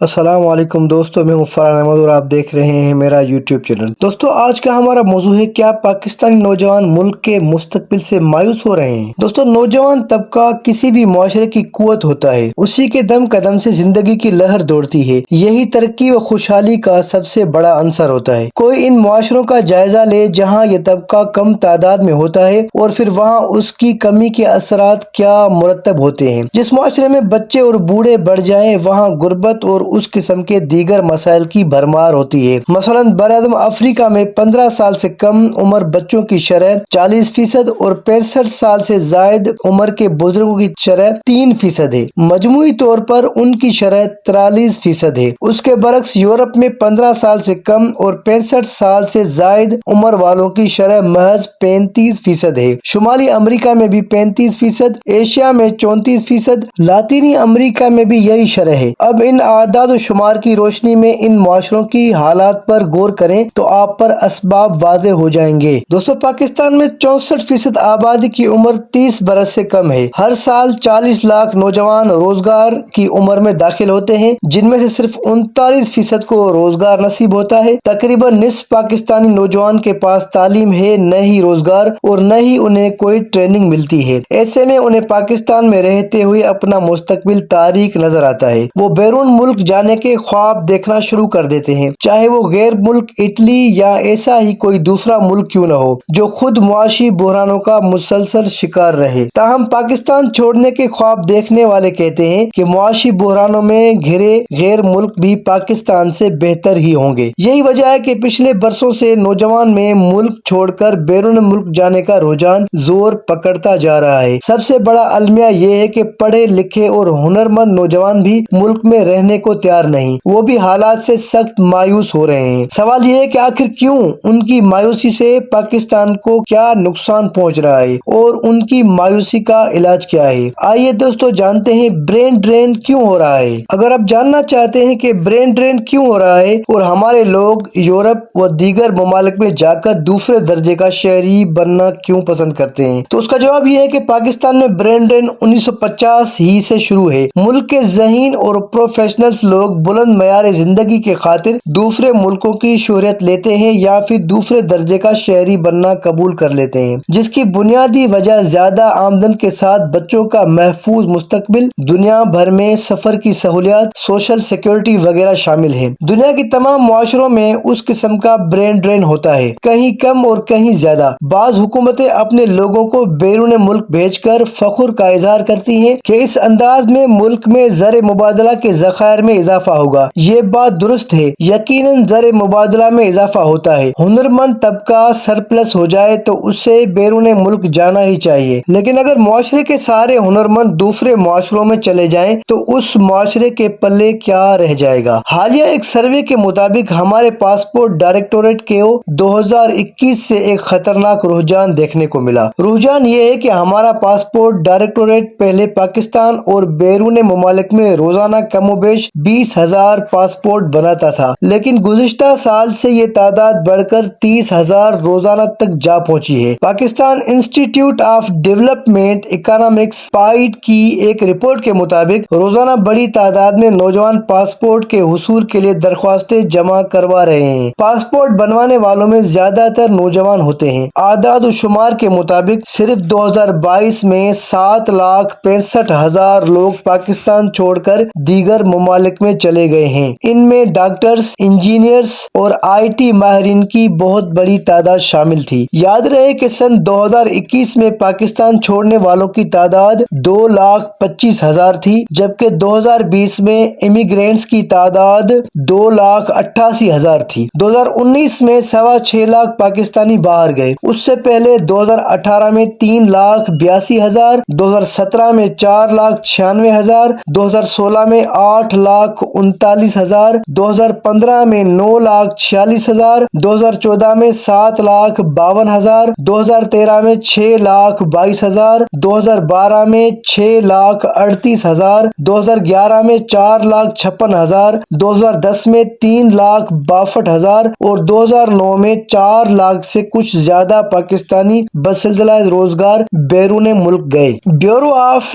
السلام علیکم دوستو، میں ہوں فرحان احمد اور آپ دیکھ رہے ہیں میرا یوٹیوب چینل۔ دوستو آج کا ہمارا موضوع ہے کیا پاکستانی نوجوان ملک کے مستقبل سے مایوس ہو رہے ہیں۔ دوستو نوجوان طبقہ کسی بھی معاشرے کی قوت ہوتا ہے، اسی کے دم قدم سے زندگی کی لہر دوڑتی ہے، یہی ترقی و خوشحالی کا سب سے بڑا عنصر ہوتا ہے۔ کوئی ان معاشروں کا جائزہ لے جہاں یہ طبقہ کم تعداد میں ہوتا ہے اور پھر وہاں اس کی کمی کے اثرات کیا مرتب ہوتے ہیں۔ جس معاشرے میں بچے اور بوڑھے بڑھ جائیں وہاں غربت اور اس قسم کے دیگر مسائل کی بھرمار ہوتی ہے۔ مثلاً براعظم افریقہ میں 15 سال سے کم عمر بچوں کی شرح 40% اور 65 سال سے زائد عمر کے بزرگوں کی شرح 3% ہے۔ مجموعی طور پر ان کی شرح 43% ہے۔ اس کے برعکس یورپ میں 15 سال سے کم اور 65 سال سے زائد عمر والوں کی شرح محض 35% ہے۔ شمالی امریکہ میں بھی 35%، ایشیا میں 34%، لاطینی امریکہ میں بھی یہی شرح ہے۔ اب ان اعداد و شمار کی روشنی میں ان معاشروں کی حالات پر غور کریں تو آپ پر اسباب واضح ہو جائیں گے۔ دوستو پاکستان میں 64% آبادی کی عمر 30 برس سے کم ہے۔ ہر سال 40 لاکھ نوجوان روزگار کی عمر میں داخل ہوتے ہیں، جن میں سے صرف 39% کو روزگار نصیب ہوتا ہے۔ تقریباً نصف پاکستانی نوجوان کے پاس تعلیم ہے، نہ ہی روزگار اور نہ ہی انہیں کوئی ٹریننگ ملتی ہے۔ ایسے میں انہیں پاکستان میں رہتے ہوئے اپنا مستقبل تاریک نظر آتا ہے۔ وہ بیرون ملک جانے کے خواب دیکھنا شروع کر دیتے ہیں، چاہے وہ غیر ملک اٹلی یا ایسا ہی کوئی دوسرا ملک کیوں نہ ہو جو خود معاشی بحرانوں کا مسلسل شکار رہے۔ تاہم پاکستان چھوڑنے کے خواب دیکھنے والے کہتے ہیں کہ معاشی بحرانوں میں گھرے غیر ملک بھی پاکستان سے بہتر ہی ہوں گے۔ یہی وجہ ہے کہ پچھلے برسوں سے نوجوان میں ملک چھوڑ کر بیرون ملک جانے کا رجحان زور پکڑتا جا رہا ہے۔ سب سے بڑا المیہ یہ ہے کہ پڑھے لکھے اور ہنرمند نوجوان بھی ملک میں رہنے کو تیار نہیں، وہ بھی حالات سے سخت مایوس ہو رہے ہیں۔ سوال یہ ہے کہ آخر کیوں؟ ان کی مایوسی سے پاکستان کو کیا نقصان پہنچ رہا ہے اور ان کی مایوسی کا علاج کیا ہے؟ آئیے دوستو جانتے ہیں برین ڈرین کیوں ہو رہا ہے۔ اگر آپ جاننا چاہتے ہیں کہ برین ڈرین کیوں ہو رہا ہے اور ہمارے لوگ یورپ و دیگر ممالک میں جا کر دوسرے درجے کا شہری بننا کیوں پسند کرتے ہیں، تو اس کا جواب یہ ہے کہ پاکستان میں برین ڈرین 1950 ہی سے شروع ہے۔ ملک کے ذہین اور پروفیشنلز لوگ بلند معیار زندگی کے خاطر دوسرے ملکوں کی شہرت لیتے ہیں یا پھر دوسرے درجے کا شہری بننا قبول کر لیتے ہیں، جس کی بنیادی وجہ زیادہ آمدن کے ساتھ بچوں کا محفوظ مستقبل، دنیا بھر میں سفر کی سہولیات، سوشل سیکورٹی وغیرہ شامل ہے۔ دنیا کے تمام معاشروں میں اس قسم کا برین ڈرین ہوتا ہے، کہیں کم اور کہیں زیادہ۔ بعض حکومتیں اپنے لوگوں کو بیرون ملک بھیج کر فخر کا اظہار کرتی ہیں کہ اس انداز میں ملک میں زر مبادلہ کے ذخائر میں اضافہ ہوگا۔ یہ بات درست ہے، یقیناً زر مبادلہ میں اضافہ ہوتا ہے۔ ہنرمند طبقہ سرپلس ہو جائے تو اسے بیرون ملک جانا ہی چاہیے، لیکن اگر معاشرے کے سارے ہنرمند دوسرے معاشروں میں چلے جائیں تو اس معاشرے کے پلے کیا رہ جائے گا؟ حالیہ ایک سروے کے مطابق ہمارے پاسپورٹ ڈائریکٹوریٹ کے 2021 سے ایک خطرناک رجحان دیکھنے کو ملا۔ رجحان یہ ہے کہ ہمارا پاسپورٹ ڈائریکٹوریٹ پہلے پاکستان اور بیرون ممالک میں روزانہ کم و بیش 20,000 پاسپورٹ بناتا تھا، لیکن گزشتہ سال سے یہ تعداد بڑھ کر 30,000 روزانہ تک جا پہنچی ہے۔ پاکستان انسٹی ٹیوٹ آف ڈیولپمنٹ اکنامکس پائٹ کی ایک رپورٹ کے مطابق روزانہ بڑی تعداد میں نوجوان پاسپورٹ کے حصول کے لیے درخواستیں جمع کروا رہے ہیں۔ پاسپورٹ بنوانے والوں میں زیادہ تر نوجوان ہوتے ہیں۔ اعداد و شمار کے مطابق صرف 2022 میں 7,65,000 لوگ پاکستان چھوڑ کر دیگر ممالک میں چلے گئے ہیں۔ ان میں ڈاکٹرز، انجینئرز اور آئی ٹی ماہرین کی بہت بڑی تعداد شامل تھی۔ یاد رہے کہ سن 2021 میں پاکستان چھوڑنے والوں کی تعداد 2,25,000 تھی، جبکہ 2020 میں امیگرینٹس کی تعداد 2,88,000 تھی۔ 2019 میں 6.25 لاکھ پاکستانی باہر گئے۔ اس سے پہلے 2018 میں 3,82,000، 2017 میں 4,96,000، 2016 میں 8,39,000، 2015 میں 9,46,000، 2014 میں 7,52,000، 2013 میں 6,22,000، 2012 میں 6,38,000، 2011 میں 4,56,000، 2010 میں 3,62,000 اور 2009 میں 4 لاکھ سے کچھ زیادہ پاکستانی بسلسلہ روزگار بیرون ملک گئے۔ بیورو آف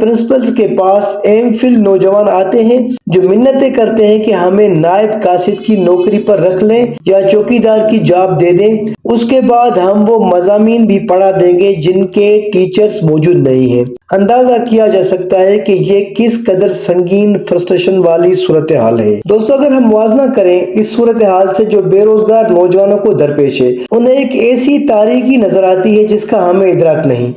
پرنسپلز کے پاس ایم فل نوجوان آتے ہیں جو منتیں کرتے ہیں کہ ہمیں نائب قاصد کی نوکری پر رکھ لیں یا چوکیدار کی جاب دے دیں، اس کے بعد ہم وہ مضامین بھی پڑھا دیں گے جن کے ٹیچرز موجود نہیں ہیں۔ اندازہ کیا جا سکتا ہے کہ یہ کس قدر سنگین فرسٹریشن والی صورتحال ہے۔ دوستو، اگر ہم موازنہ کریں اس صورتحال سے جو بے روزگار نوجوانوں کو درپیش ہے، انہیں ایک ایسی تاریکی نظر آتی ہے جس کا ہمیں ادراک نہیں،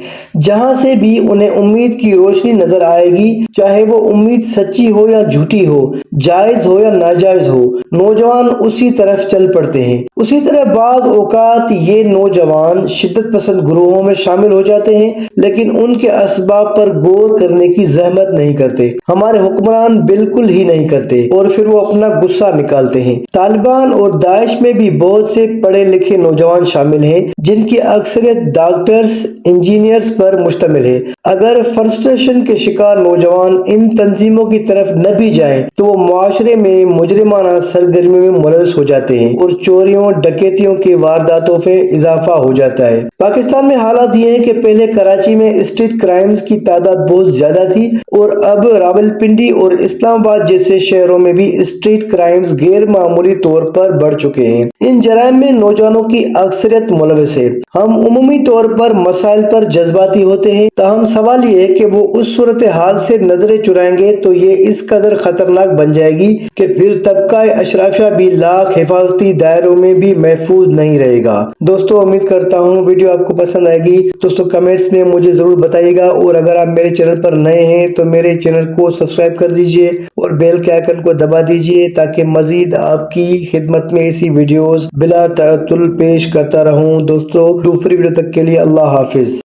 جہاں سے بھی انہیں امید کی روشنی نظر آئے گی، چاہے وہ امید سچی ہو یا جھوٹی ہو، جائز ہو یا ناجائز ہو، نوجوان اسی طرف چل پڑتے ہیں۔ اسی طرح بعض اوقات یہ نوجوان شدت پسند گروہوں میں شامل ہو جاتے ہیں، لیکن ان کے اسباب پر غور کرنے کی زحمت نہیں کرتے۔ ہمارے حکمران بالکل ہی نہیں کرتے اور پھر وہ اپنا غصہ نکالتے ہیں۔ طالبان اور داعش میں بھی بہت سے پڑھے لکھے نوجوان شامل ہیں جن کی اکثریت ڈاکٹرز، انجینئرز پر مشتمل ہے۔ اگر فرسٹریشن کے شکار نوجوان ان تنظیموں کی طرف نہ بھی جائیں تو وہ معاشرے میں مجرمانہ سرگرمیوں میں ملوث ہو جاتے ہیں اور چوریوں، ڈکیتیوں کے وارداتوں میں اضافہ ہو جاتا ہے۔ پاکستان میں حالات یہ ہیں کہ پہلے کراچی میں اسٹریٹ کرائمز کی تعداد بہت زیادہ تھی اور اب راولپنڈی اور اسلام آباد جیسے شہروں میں بھی اسٹریٹ کرائمز غیر معمولی طور پر بڑھ چکے ہیں۔ ان جرائم میں نوجوانوں کی اکثریت ملوث ہے۔ ہم عمومی طور پر مسائل پر جذباتی ہوتے ہیں، تاہم سوال یہ ہے کہ وہ اس صورتحال سے نظریں چرائیں گے تو یہ اس قدر خطرناک بن جائے گی کہ پھر طبقہ اشرافیہ بھی لاکھ حفاظتی دائروں میں بھی محفوظ نہیں رہے گا۔ دوستو، امید کرتا ہوں ویڈیو آپ کو پسند آئے گی۔ دوستو، کمنٹس میں مجھے ضرور بتائیے گا، اور اگر آپ میرے چینل پر نئے ہیں تو میرے چینل کو سبسکرائب کر دیجئے اور بیل کے آئیکن کو دبا دیجئے تاکہ مزید آپ کی خدمت میں ایسی ویڈیوز بلا تعطل پیش کرتا رہوں۔ دوستو، دوسری ویڈیو تک کے لیے اللہ حافظ۔